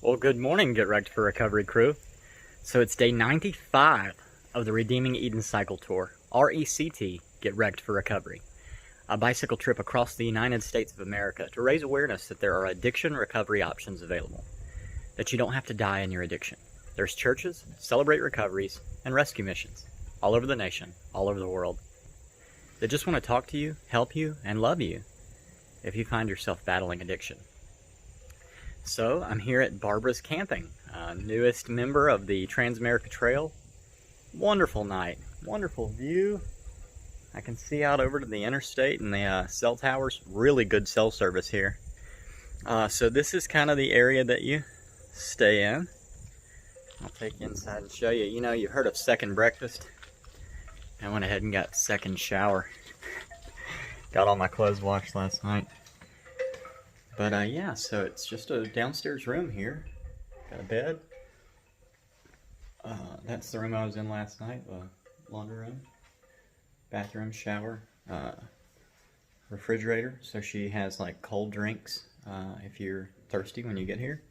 Well, good morning, Get Wrecked for Recovery crew. So it's day 95 of the Redeeming Eden Cycle Tour, RECT, Get Wrecked for Recovery, a bicycle trip across the United States of America to raise awareness that there are addiction recovery options available, that you don't have to die in your addiction. There's churches, celebrate recoveries, and rescue missions all over the nation, all over the world. They just want to talk to you, help you, and love you if you find yourself battling addiction. So I'm here at Barbara's Camping, newest member of the Trans-America Trail. Wonderful night, wonderful view. I can see out over to the interstate and the cell towers. Really good cell service here. So this is kind of the area that you stay in. I'll take you inside and show you. You know, you've heard of second breakfast. I went ahead and got second shower. Got all my clothes washed last night. But yeah, so it's just a downstairs room here. Got a bed. That's the room I was in last night, the laundry room. Bathroom, shower, refrigerator. So she has like cold drinks if you're thirsty when you get here.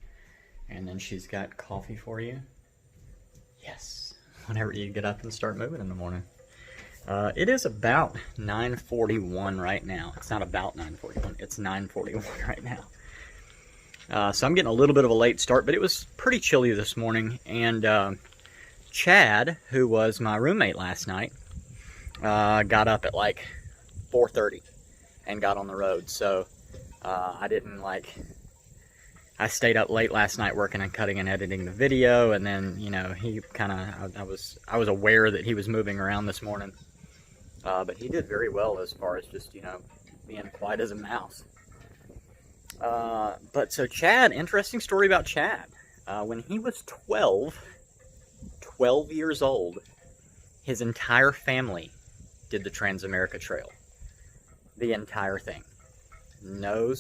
And then she's got coffee for you. Yes, whenever you get up and start moving in the morning. It is about 9:41 right now. It's not about 9:41, it's 9:41 right now. So I'm getting a little bit of a late start, but it was pretty chilly this morning. And Chad, who was my roommate last night, got up at like 4:30 and got on the road. So I didn't I stayed up late last night working on cutting and editing the video, and then, you know, he kind of, I was aware that he was moving around this morning. But he did very well as far as just, you know, being quiet as a mouse. But so Chad, interesting story about Chad. When he was 12 years old, his entire family did the Trans-America Trail. The entire thing. No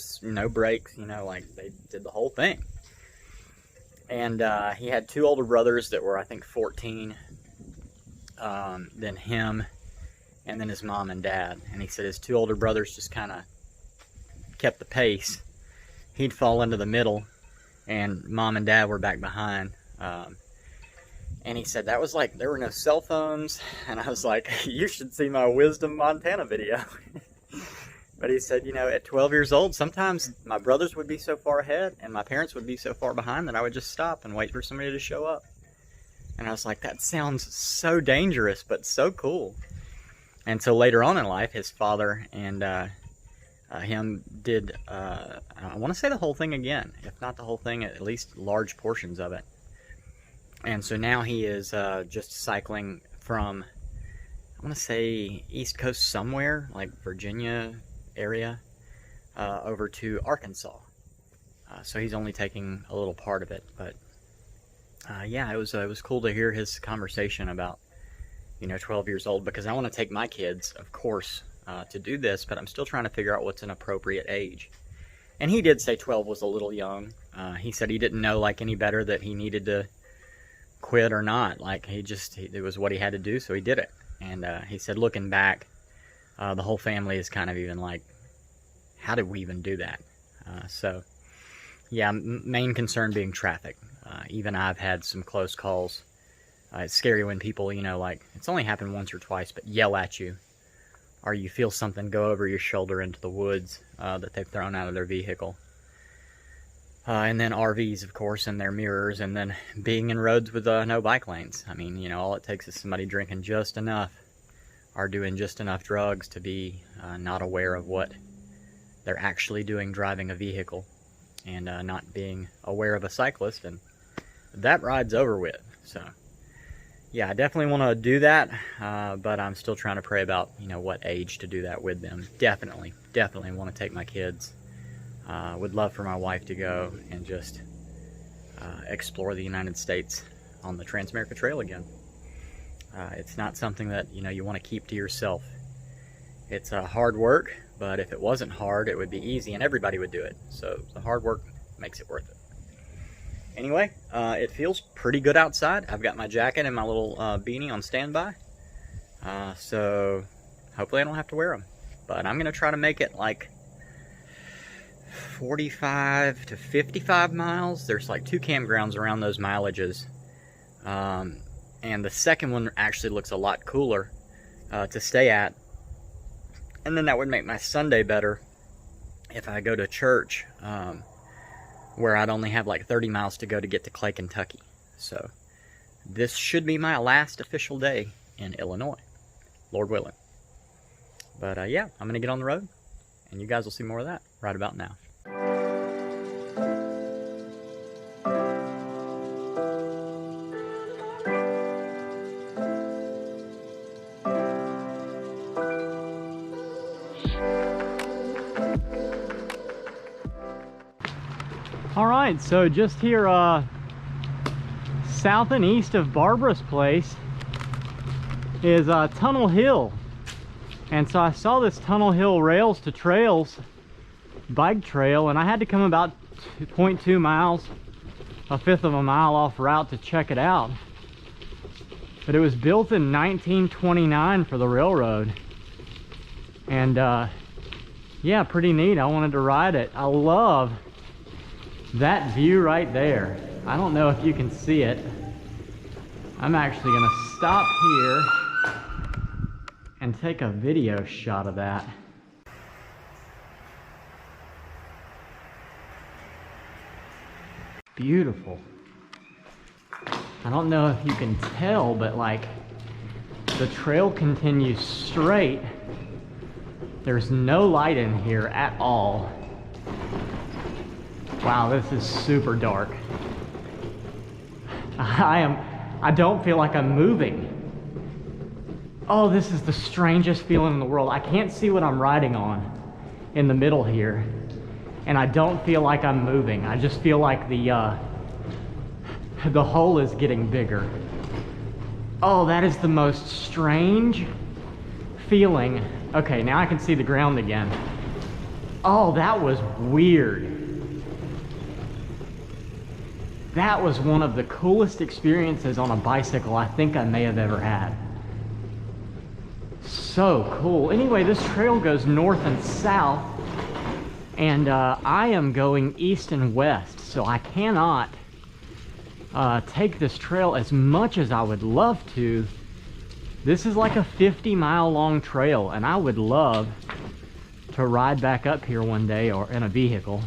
breaks, you know, like they did the whole thing. And he had two older brothers that were, I think, 14. Then him. And then his mom and dad. And he said his two older brothers just kind of kept the pace. He'd fall into the middle, and mom and dad were back behind. And he said that was like, there were no cell phones. And I was like, you should see my Wisdom, Montana video. But he said, you know, at 12 years old, sometimes my brothers would be so far ahead and my parents would be so far behind that I would just stop and wait for somebody to show up. And I was like, that sounds so dangerous, but so cool. And so later on in life, his father and him did, I want to say the whole thing again. If not the whole thing, at least large portions of it. And so now he is just cycling from, I want to say, East Coast somewhere, like Virginia area, over to Arkansas. So he's only taking a little part of it. But yeah, it was cool to hear his conversation about, you know, 12 years old, because I want to take my kids, of course, to do this, but I'm still trying to figure out what's an appropriate age. And he did say 12 was a little young. He said he didn't know, like, any better that he needed to quit or not. Like, it was what he had to do, so he did it. And he said, looking back, the whole family is kind of even like, how did we even do that? So, yeah, main concern being traffic. Even I've had some close calls. It's scary when people, you know, like, it's only happened once or twice, but yell at you, or you feel something go over your shoulder into the woods that they've thrown out of their vehicle. And then RVs, of course, and their mirrors, and then being in roads with no bike lanes. I mean, you know, all it takes is somebody drinking just enough or doing just enough drugs to be not aware of what they're actually doing driving a vehicle, and not being aware of a cyclist, and that ride's over with. So yeah, I definitely want to do that, but I'm still trying to pray about, you know, what age to do that with them. Definitely want to take my kids. Would love for my wife to go and just explore the United States on the Trans-America Trail again. It's not something that, you know, you want to keep to yourself. It's hard work, but if it wasn't hard, it would be easy and everybody would do it. So the hard work makes it worth it. Anyway, it feels pretty good outside. I've got my jacket and my little beanie on standby. So hopefully I don't have to wear them. But I'm going to try to make it like 45 to 55 miles. There's like 2 campgrounds around those mileages. And the second one actually looks a lot cooler to stay at. And then that would make my Sunday better if I go to church, where I'd only have like 30 miles to go to get to Clay, Kentucky. So this should be my last official day in Illinois, Lord willing. But yeah, I'm gonna get on the road, and you guys will see more of that right about now. All right, so just here south and east of Barbara's place is Tunnel Hill. And so I saw this Tunnel Hill Rails to Trails bike trail, and I had to come about 0.2 miles, a fifth of a mile off route to check it out. But it was built in 1929 for the railroad. And yeah, pretty neat. I wanted to ride it. I love that view right there. I don't know if you can see it. I'm actually gonna stop here and take a video shot of that. Beautiful. I don't know if you can tell, but like the trail continues straight. There's no light in here at all. Wow, this is super dark. I don't feel like I'm moving. Oh, this is the strangest feeling in the world. I can't see what I'm riding on in the middle here, and I don't feel like I'm moving. I just feel like the hole is getting bigger. Oh, that is the most strange feeling. Okay, now I can see the ground again. Oh, that was weird. That was one of the coolest experiences on a bicycle I think I may have ever had. So cool. Anyway, this trail goes north and south, and I am going east and west, so I cannot take this trail as much as I would love to. This is like a 50-mile long trail, and I would love to ride back up here one day, or in a vehicle,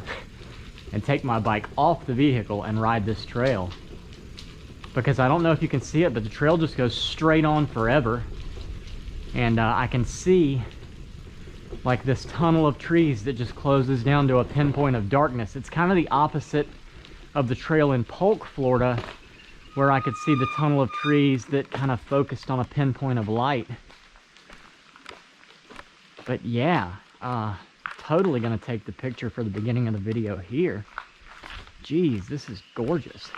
and take my bike off the vehicle and ride this trail. Because I don't know if you can see it, but the trail just goes straight on forever. And I can see like this tunnel of trees that just closes down to a pinpoint of darkness. It's kind of the opposite of the trail in Polk, Florida, where I could see the tunnel of trees that kind of focused on a pinpoint of light. But yeah, totally gonna take the picture for the beginning of the video here. Geez, this is gorgeous.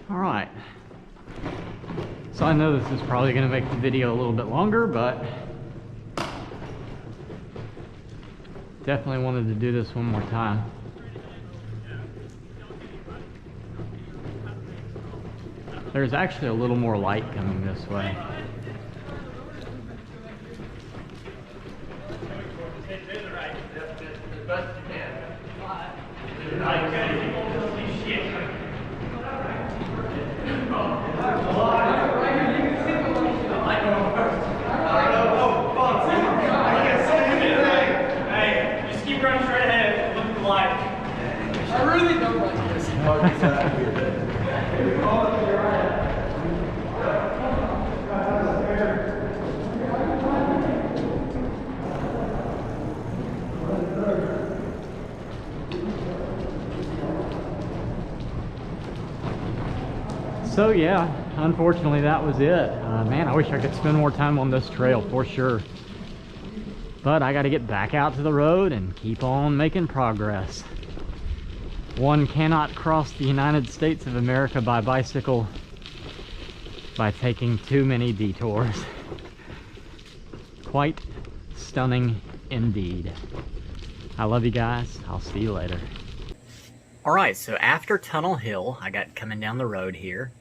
All right, so I know this is probably going to make the video a little bit longer, but definitely wanted to do this one more time. There's actually a little more light coming this way. So yeah, unfortunately that was it. Man, I wish I could spend more time on this trail for sure. But I got to get back out to the road and keep on making progress. One cannot cross the United States of America by bicycle by taking too many detours. Quite stunning indeed. I love you guys. I'll see you later. Alright, so after Tunnel Hill, I got coming down the road here,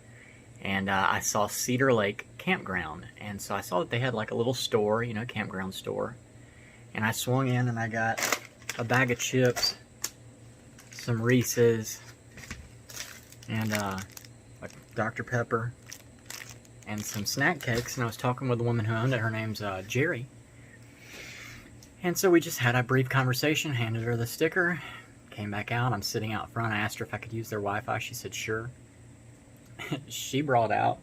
and I saw Cedar Lake Campground. And so I saw that they had like a little store, you know, campground store. And I swung in and I got a bag of chips, some Reese's, and like Dr. Pepper, and some snack cakes. And I was talking with the woman who owned it. Her name's Jerry. And so we just had a brief conversation, handed her the sticker, came back out. I'm sitting out front. I asked her if I could use their Wi-Fi. She said sure. She brought out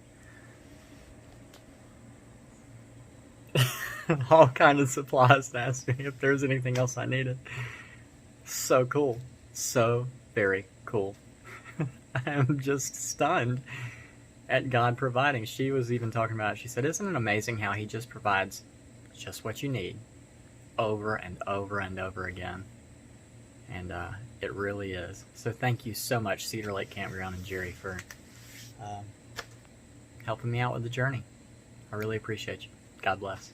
all kinds of supplies to ask me if there's anything else I needed. So cool. So very cool. I am just stunned at God providing. She was even talking about it. She said, isn't it amazing how he just provides just what you need over and over and over again? And it really is. So thank you so much, Cedar Lake Campground and Jerry, for helping me out with the journey. I really appreciate you. God bless.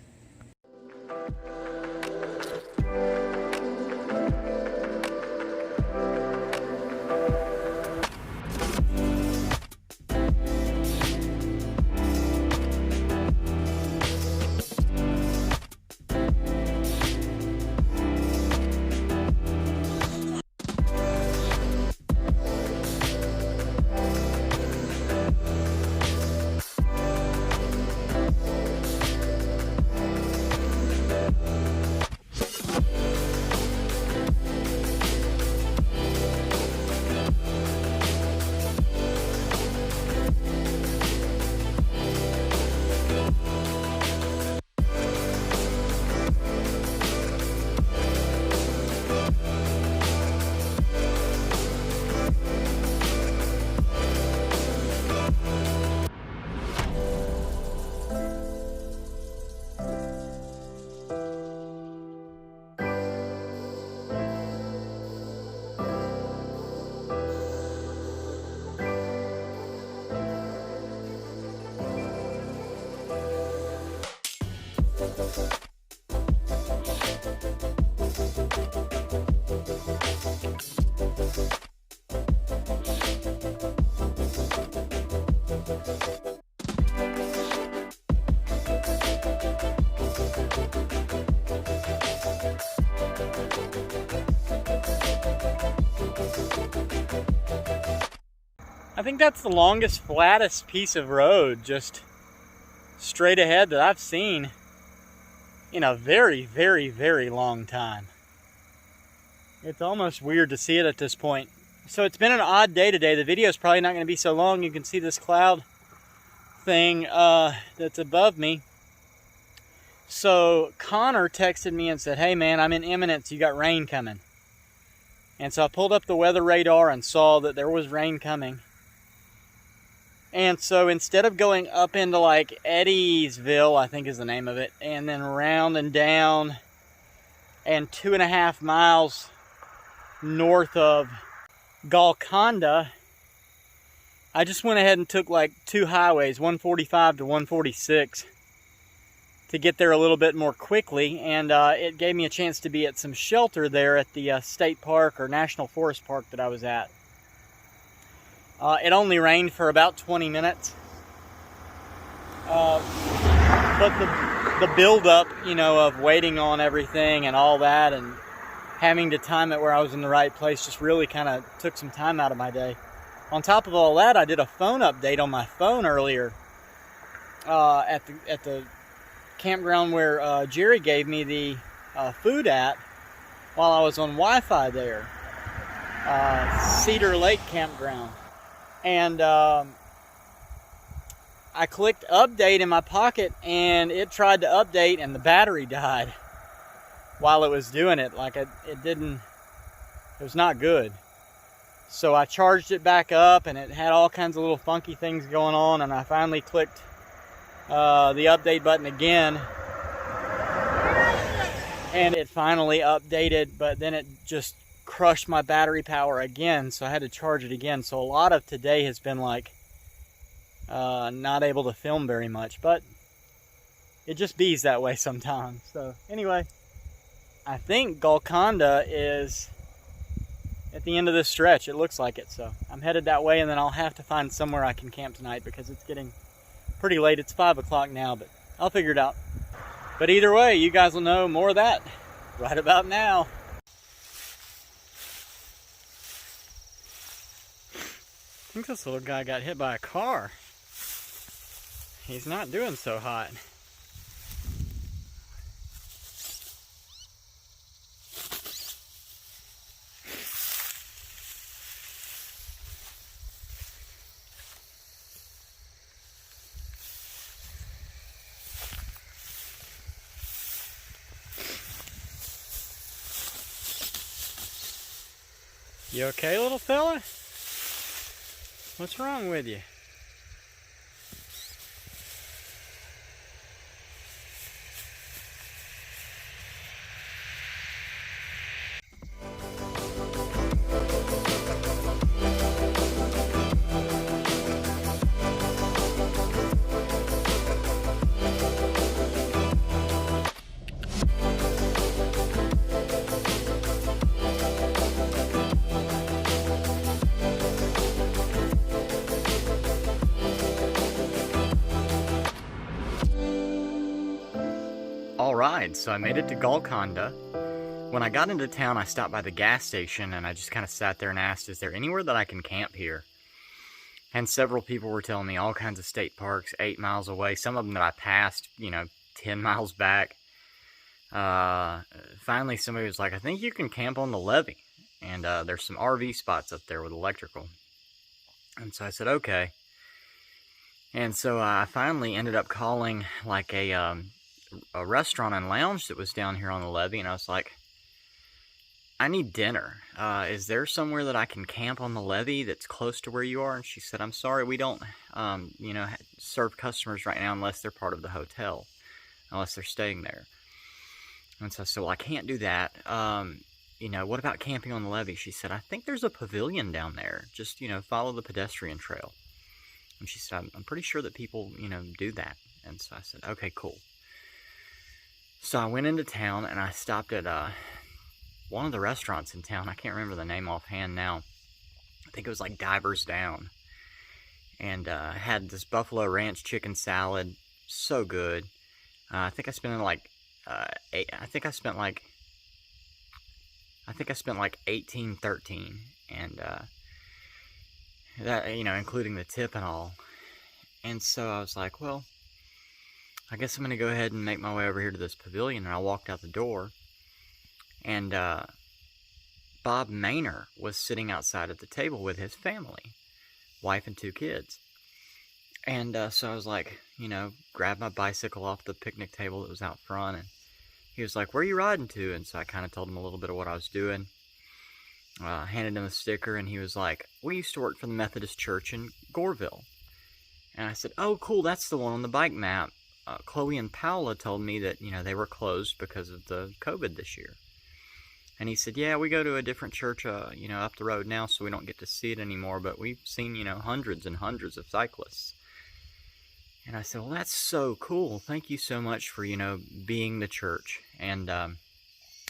I think that's the longest, flattest piece of road just straight ahead that I've seen in a very, very, very long time. It's almost weird to see it at this point. So it's been an odd day today. The video is probably not going to be so long. You can see this cloud thing that's above me. So Connor texted me and said, hey man, I'm in imminence, you got rain coming. And so I pulled up the weather radar and saw that there was rain coming. And so instead of going up into like Eddiesville, I think is the name of it, and then round and down and 2.5 miles north of Golconda, I just went ahead and took like 2 highways, 145 to 146, to get there a little bit more quickly. And it gave me a chance to be at some shelter there at the state park or national forest park that I was at. It only rained for about 20 minutes. But the build-up, you know, of waiting on everything and all that and having to time it where I was in the right place just really kind of took some time out of my day. On top of all that, I did a phone update on my phone earlier at the campground where Jerry gave me the food at while I was on Wi-Fi there. Cedar Lake Campground. And I clicked update in my pocket and it tried to update and the battery died while it was doing it. Like it was not good. So I charged it back up and it had all kinds of little funky things going on, and I finally clicked the update button again and it finally updated, but then it just crushed my battery power again, so I had to charge it again. So a lot of today has been like not able to film very much, but it just bees that way sometimes. So anyway, I think Golconda is at the end of this stretch. It looks like it, so I'm headed that way, and then I'll have to find somewhere I can camp tonight because it's getting pretty late. It's 5 o'clock now, but I'll figure it out. But either way, you guys will know more of that right about now. I think this little guy got hit by a car. He's not doing so hot. You okay, little fella? What's wrong with you? Alright, so I made it to Golconda. When I got into town, I stopped by the gas station and I just kind of sat there and asked, is there anywhere that I can camp here? And several people were telling me all kinds of state parks 8 miles away, some of them that I passed, 10 miles back. Finally, somebody was like, I think you can camp on the levee. And there's some RV spots up there with electrical. And so I said, okay. And so I finally ended up calling like a restaurant and lounge that was down here on the levee, and I was like, I need dinner. Is there somewhere that I can camp on the levee that's close to where you are? And she said, I'm sorry, we don't, serve customers right now unless they're part of the hotel, unless they're staying there. And so I said, well, I can't do that. What about camping on the levee? She said, I think there's a pavilion down there. Just, follow the pedestrian trail. And she said, I'm pretty sure that people, do that. And so I said, okay, cool. So I went into town and I stopped at one of the restaurants in town. I can't remember the name offhand now. I think it was like Divers Down. And had this buffalo ranch chicken salad. So good. I think I spent like $18.13, and that, including the tip and all. And so I was like, well, I guess I'm going to go ahead and make my way over here to this pavilion. And I walked out the door, and Bob Maynor was sitting outside at the table with his family, wife and 2 kids. And so I was like, grabbed my bicycle off the picnic table that was out front, and he was like, where are you riding to? And so I kind of told him a little bit of what I was doing. Handed him a sticker, and he was like, we used to work for the Methodist Church in Goreville. And I said, oh, cool, that's the one on the bike map. Chloe and Paula told me that, they were closed because of the COVID this year. And he said, yeah, we go to a different church, up the road now, so we don't get to see it anymore, but we've seen, hundreds and hundreds of cyclists. And I said, well, that's so cool. Thank you so much for, being the church. And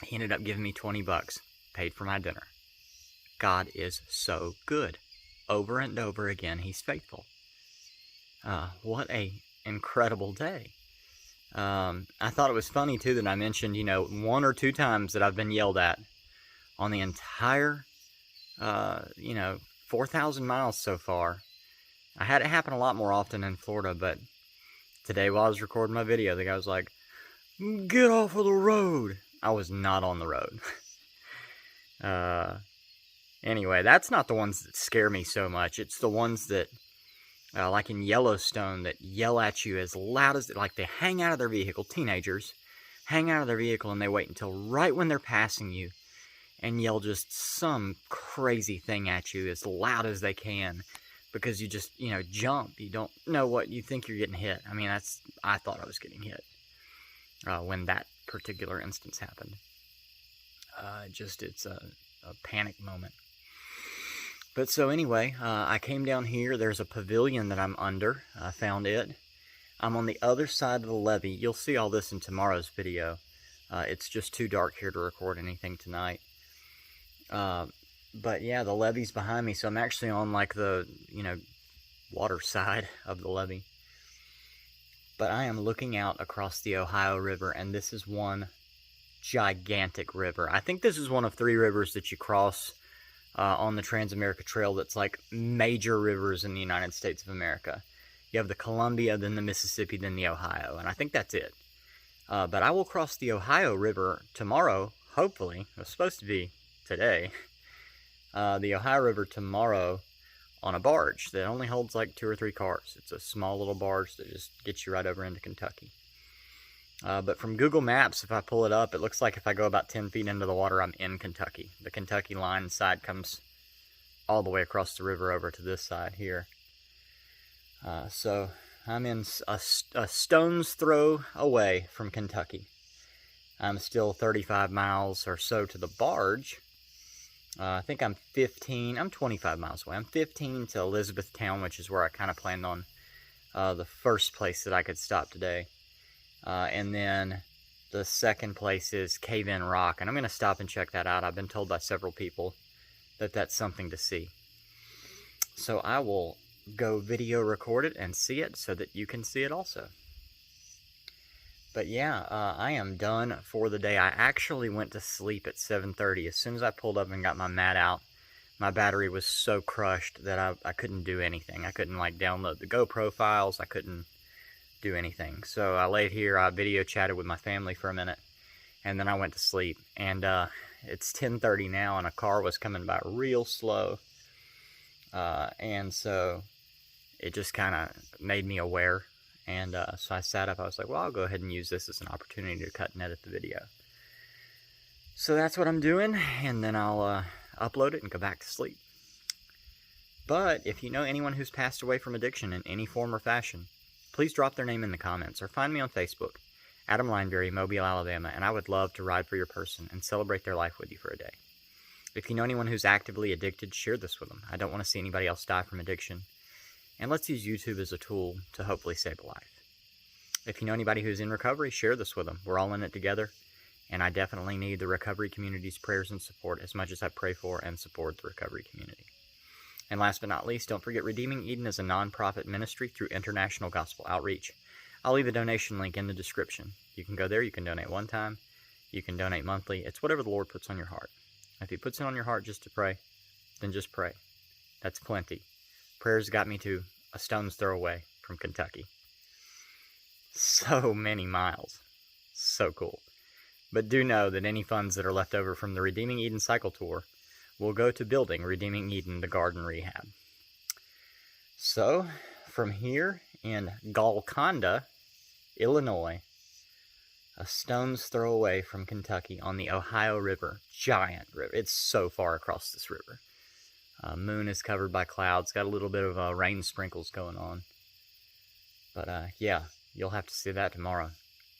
he ended up giving me $20, paid for my dinner. God is so good. Over and over again, he's faithful. What a incredible day. I thought it was funny, too, that I mentioned, 1 or 2 times that I've been yelled at on the entire, 4,000 miles so far. I had it happen a lot more often in Florida, but today while I was recording my video, the guy was like, get off of the road. I was not on the road. Anyway, that's not the ones that scare me so much. It's the ones that, like in Yellowstone, that yell at you as loud as, like, they hang out of their vehicle, teenagers, hang out of their vehicle, and they wait until right when they're passing you and yell just some crazy thing at you as loud as they can. Because you just, jump. You don't know what you think you're getting hit. I mean, I thought I was getting hit when that particular instance happened. It's a panic moment. But so anyway, I came down here. There's a pavilion that I'm under. I found it. I'm on the other side of the levee. You'll see all this in tomorrow's video. It's just too dark here to record anything tonight. But yeah, the levee's behind me, so I'm actually on like the, water side of the levee. But I am looking out across the Ohio River, and this is one gigantic river. I think this is one of 3 rivers that you cross on the Trans-America Trail that's like major rivers in the United States of America. You have the Columbia, then the Mississippi, then the Ohio, and I think that's it. But I will cross the Ohio River tomorrow, hopefully. It was supposed to be today. The Ohio River tomorrow on a barge that only holds like 2 or 3 cars. It's a small little barge that just gets you right over into Kentucky. But from Google Maps, if I pull it up, it looks like if I go about 10 feet into the water, I'm in Kentucky. The Kentucky line side comes all the way across the river over to this side here. So I'm in a stone's throw away from Kentucky. I'm still 35 miles or so to the barge. I think I'm 25 miles away. I'm 15 to Elizabethtown, which is where I kind of planned on the first place that I could stop today. And then the second place is Cave In Rock, and I'm going to stop and check that out. I've been told by several people that that's something to see. So I will go video record it and see it so that you can see it also. But yeah, I am done for the day. I actually went to sleep at 7:30. As soon as I pulled up and got my mat out, my battery was so crushed that I couldn't do anything. I couldn't like download the GoPro files. I couldn't do anything. So I laid here, I video chatted with my family for a minute, and then I went to sleep. And it's 10:30 now, and a car was coming by real slow. And so it just kind of made me aware. And so I sat up. I was like, well, I'll go ahead and use this as an opportunity to cut and edit the video. So that's what I'm doing, and then I'll upload it and go back to sleep. But if you know anyone who's passed away from addiction in any form or fashion, please drop their name in the comments or find me on Facebook, Adam Lineberry, Mobile, Alabama, and I would love to ride for your person and celebrate their life with you for a day. If you know anyone who's actively addicted, share this with them. I don't want to see anybody else die from addiction. And let's use YouTube as a tool to hopefully save a life. If you know anybody who's in recovery, share this with them. We're all in it together, and I definitely need the recovery community's prayers and support as much as I pray for and support the recovery community. And last but not least, don't forget Redeeming Eden is a non-profit ministry through international gospel outreach. I'll leave a donation link in the description. You can go there, you can donate one time, you can donate monthly. It's whatever the Lord puts on your heart. If He puts it on your heart just to pray, then just pray. That's plenty. Prayers got me to a stone's throw away from Kentucky. So many miles. So cool. But do know that any funds that are left over from the Redeeming Eden Cycle Tour will go to building Redeeming Eden, the garden rehab. So, from here in Golconda, Illinois, a stone's throw away from Kentucky on the Ohio River, giant river. It's so far across this river. Moon is covered by clouds, got a little bit of rain sprinkles going on. But yeah, you'll have to see that tomorrow.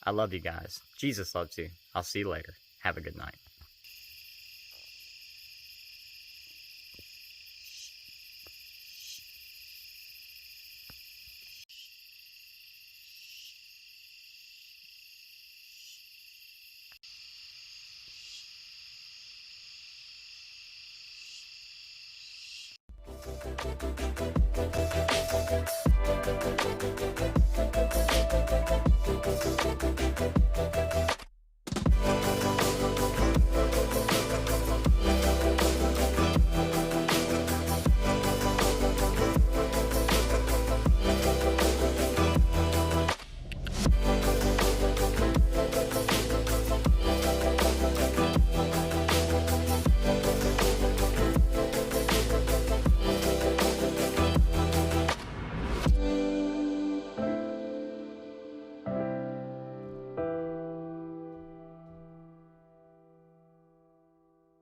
I love you guys. Jesus loves you. I'll see you later. Have a good night.